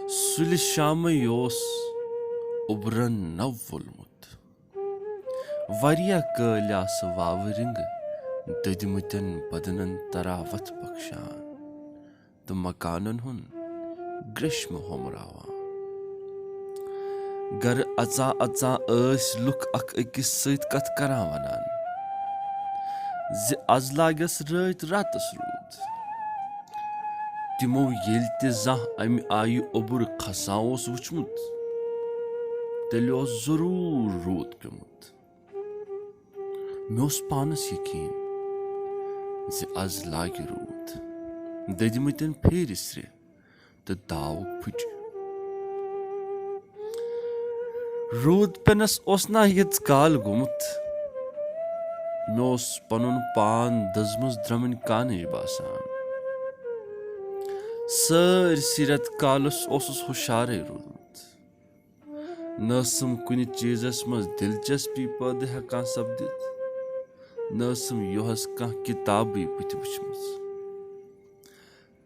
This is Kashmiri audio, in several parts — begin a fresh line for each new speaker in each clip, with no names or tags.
सुलि शामई ओस उबरन नव वोलमुत वारिया कल आस वावरिंग ददिमुतन बदनन तरावत बख्शान तो मकानन हुन ग्रीष्म होमरावान गर अचा अचा लुक अक अकिस सत कथ करान वनान ज आज लागस रात रातस रूद तिमो येल ते जाह अमि आयु ओबुर खसान ओस वुचमुत तेल ओस जरूर रूद पेमुत मे ओस पानस यकीन ज आज लागे रूद ददिमुतन फेरिस्रे तो दाव फुट रूद पेनस ओस ना यत काल गुमुत मे ओस पनुन पान दजमस द्रमन कानिश बासान सरसी रत कालस ओसुस हुशारे रूदमुत नसम कुनि चीजस मज दिलचस्पी पद हेकान सपदित नसम योहस कह किताबी बुथ वुचमस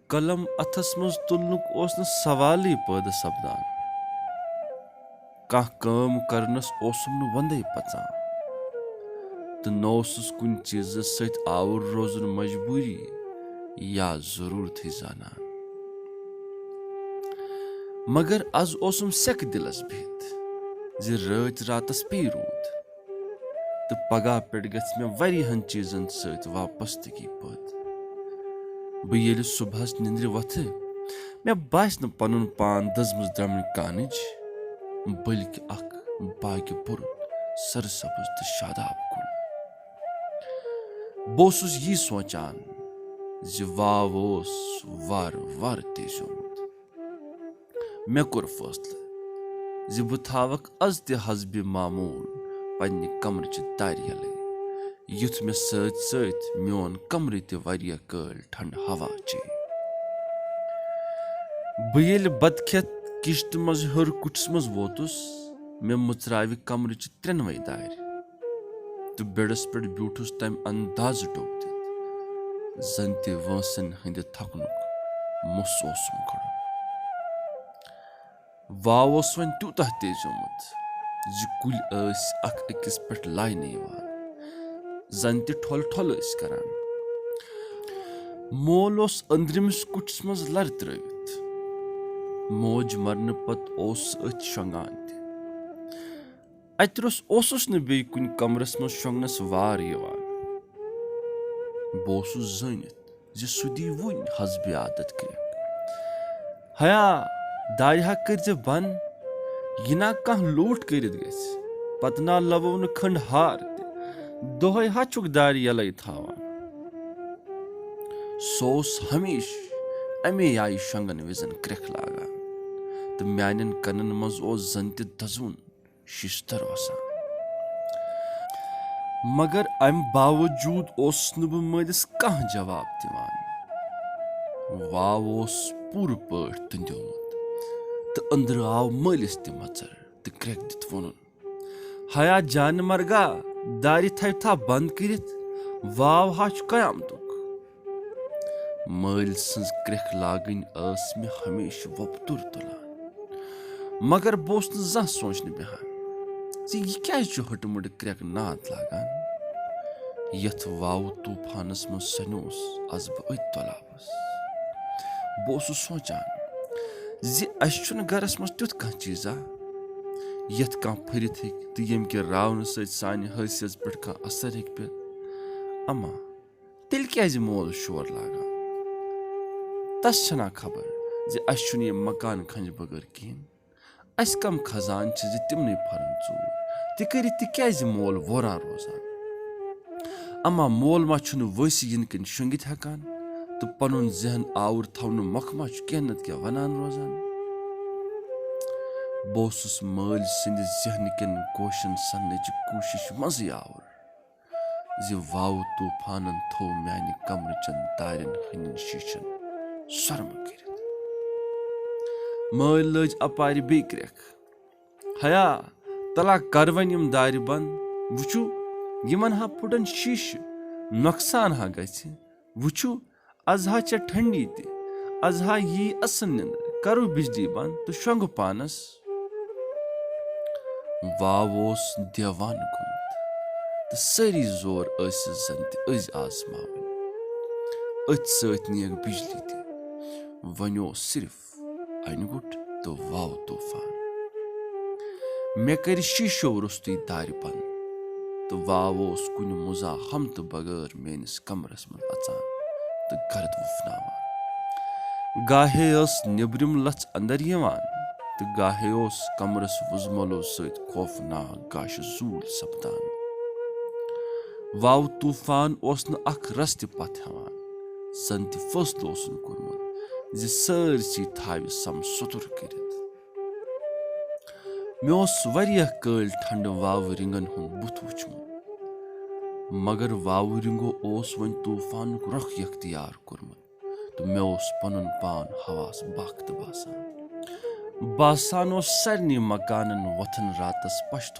कलम अथस मज तुलनुक ओस न सवाली पद सपदान कह काम करनस ओसुम न वंदे पचान तो नोसुस कुन चीजस सत आवर रोजन मजबूरी या जरूरत ही जानान मगर आज ओसुम सेक दिलस बिहित ज रात रातस पे रूद तो पगह पे गछ मे वारियाहन चीजन सत वापस्तगी पद बह येल सुबहस निंद्र वथ मे बास न पनुन पान दजमस द्रमन कानिज बल्कि अख बागि बुर सरसब्ज तो शादाब कुन बोसुस यी सोचान ज वाव ओस वार वार तेजोमुत मे कोर फैसला ज बह थावक अज ते हजब मामूल पन्ने कमरच दार यलै युथ मे सत सत मोन कमर ते वारिया कल ठंड हवा चे बह येल बदखेत किश्त मज हर कुटस मज वोतुस मे मुचराव कमरच त्रेनवे दार तो बेडस पे ब्यूठुस तम अंदाज टोक दित जन ते वंसन हंद थकनुक मुस ओसुम खड़न वाव ओस वन तूतः तेजोमुत ज कुल अख अकिस पे लाइन यवान जन ते ठोल ठोल करान मोल ओस अंद्रिमिस कुटस मज लर त्रवित मोज मरन पत ओस अथ शंगान ते अतरस ओसुस न बे कुन कमरस मज शोंगनस वार यवान बोसुस जनित ज सुदी वुन हजब आदत क्रेक हया दारिहा कर बन यह ना कह लूट करित गस पत ना लवो न खंड हार दोहे हचुक दार यल थावान सोस हमेश अमे आय शंगन विजन क्रेख लागान तो म्यानन कनन मज ओस जन ते दजुन शिस्तर वसान मगर अम बावजूद ओस न बह मलिस कह जवाब दिवान वाव ओस पूर पट तंद्योमुत तो अंदर आव मलिस ते मचर तो क्रेक दित वनुन हया जान मरगा दारि थव था बंद करित वाव हाच कयामतुक मल सज क्रेख लागन मे हमेश वोपतुर तुलान मगर बोस न जह सोचन बेहान यह क्या हटमुट क्रेक नाद लागान यथ वाव तूफानस मज सनोस आज बह अत तुलाबस बोसुस सोचान ज अस गरस मज तुथ कह चीजा यथ कह फरित हेक तो यम के रावन सत सान हैसियत पे कह असर हेक पे अमा तेल क्या मोल शोर लागान तस छना खबर ज अस यह मकान खंज बगर कहें अस कम खजान तिमन फरन चूर तह क्या मोल वोरान रोजान अमा मोल मा वैस इन कन शुंगित हेकान तो पनुन जहन आवर थवन मखमा कह नत क्या वनान रोजान बोसुस मल सिंद जहन कन गोशन सन्नच कोशिश मज आवर ज वाव तूफानन थो म्यान कमरचन दारन हंदन शीशन सरम कर मल लज अपार बे क्रेख हया तला कर वन यम दार बंद वुचु यमन हा फुटन शीश नुकसान हा गछ वुचु आज हा चे ठंडी ते आज हा यी असन निंद्र करो बिजली बंद तो शंग पानस वाव ओस देवान गोमुत तो सारी जोर जन तज आजमावन अथ सत नेक बिजली ते वन सिर्फ अनगुट तो वाव तूफान मे कर शीशो रुस्तुई दार बंद तो वाव ओस कुन मुजाहम तो बगैर मेनिस कमरस मज अचान तो गर्द वुफनावान गाहे निब्रिम लच अंदर यवान तो गाहे कमरस वुजमलो सत खौफनाक गाश जूल सपदान वाव तूफान न अख रस त पथ हेवान सन त फैसलो ओसन कोरमुत ज सरसी थावि सम सुतुर करित मे वारियाह कल ठंड वाव रिंगन हुंद बुथ वुचमुत मगर वाव रिंगो वन तूफान रुख इख्तियार कोरमुत तो मे पनुन पान हवास बाख्त बासान सारे मकानन वथन रातस पश्त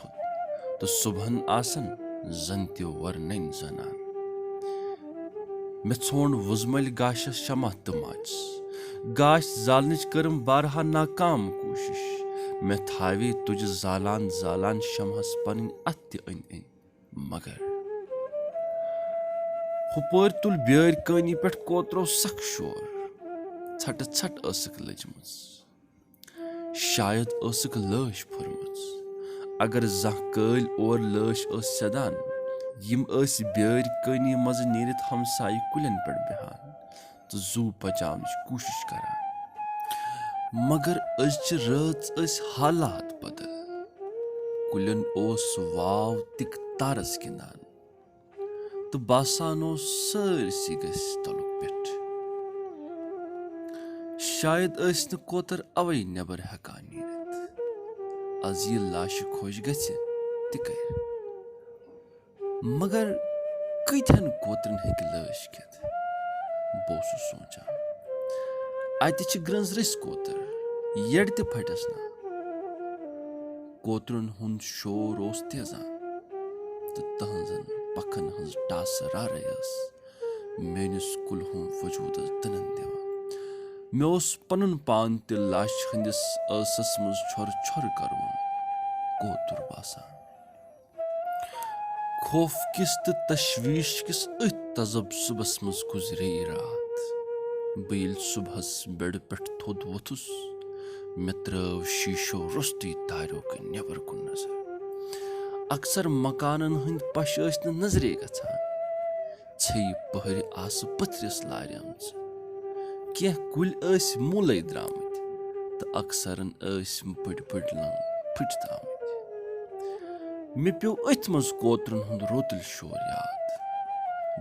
तो सुबहन आसन जन त्यो वरनन जनान मे छोड़ वुजमल गाशस शमा तो माचस गाश जालनच करम बारहा नाकाम कोशिश मे थावे तुझ जालान जालान शमहस पन अत अन अन मगर हुपर तुल बेर कनी पे कोतरो सख शोर छट छट लजमज शायद लश फुरमज अगर जह कल और लश सदान यम बेर कनी मज नीरित हमसाय कुलन पे बेहान तो जू बचाव कोशिश करान मगर रच हालात बदल कुलन वाव तिक तारस गिंदान तो बासान सरसी गस तलुक पे शायद कोतर अवै नबर हेकान नीरित आज ये लाश खोश गछ कर मगर कतन कोतरन हेक लाश कित बह सोचान अत ग्रंज रस कोतर यड़ त फटस ना कोतरन हुंद शोर तेजान तो तहजन पखन हज टास रारे मेनिस कुल वजूद तनन दिवान मे पनुन पान त लाश हंदिस असस मज छोर छोर करवन कोतुर बासान खौफ किस तो तशवीश किस तजब सुबस मज गुजरे रात बेल सुबहस बेड पे थोद वोथुस मे त्रव शीशो रुस्तुई दारो नबर कुन नजर अक्सर मकानन हंद पश नजरे गछान छे पहर आस पथरिस लार्यमज कह कुल मूल द्रामत तो अक्सरन बड़ बड़ लंग फुट आमत मे पे अथ मज कोतरन हुंद रोतल शोर याद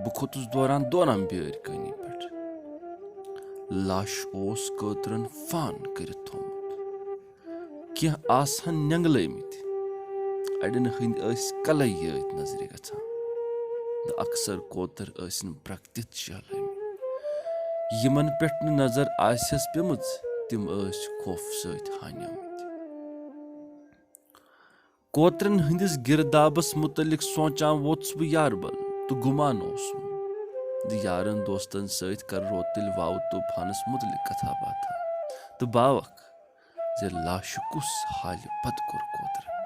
बह खोतुस दौरान दौरान बेर कनी पे लाश कोतरन फान कर थोमुत कह आसान नंगलमत अड़न हंद कल यत नजर गछान तो अक्सर कोतर ब्रकत शहलमत यमन पे नजर आसस पेमज तिम खौफ सत हान्यमत कोतरन हंदिस गिरदाबस मुतलिक सोचान वोत्स बह यारबल तो गुमान यारन दोस्तन सत कर रोतिल वाव तूफानस मुतलिक कथा बाथा तो बावक जे लाश कुस हाल पत कोर कोतरन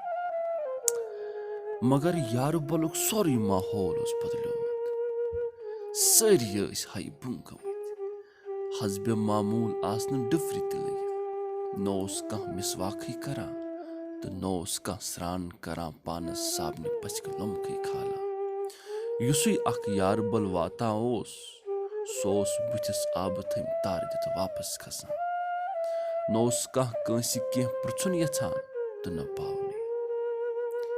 मगर यारबलुक सोरी माहौल बदलोमत सारी हाई बुन गमत हजब मामूल आसन डिफर त लगित न कह मिसवाक करान तो न कह स्रान करान पानस साबन पचक लुमक खालान युसुई अख यारबल वाता सो बुथिस आब थम तार दित वापस खसान न कह कंस कह पृछुन यछान तो न पावने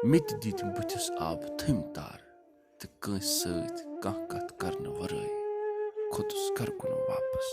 मित दित बुथिस आब थम तार तो कंस सत कह कथ करने वराई खोतुस घर कुन वापस।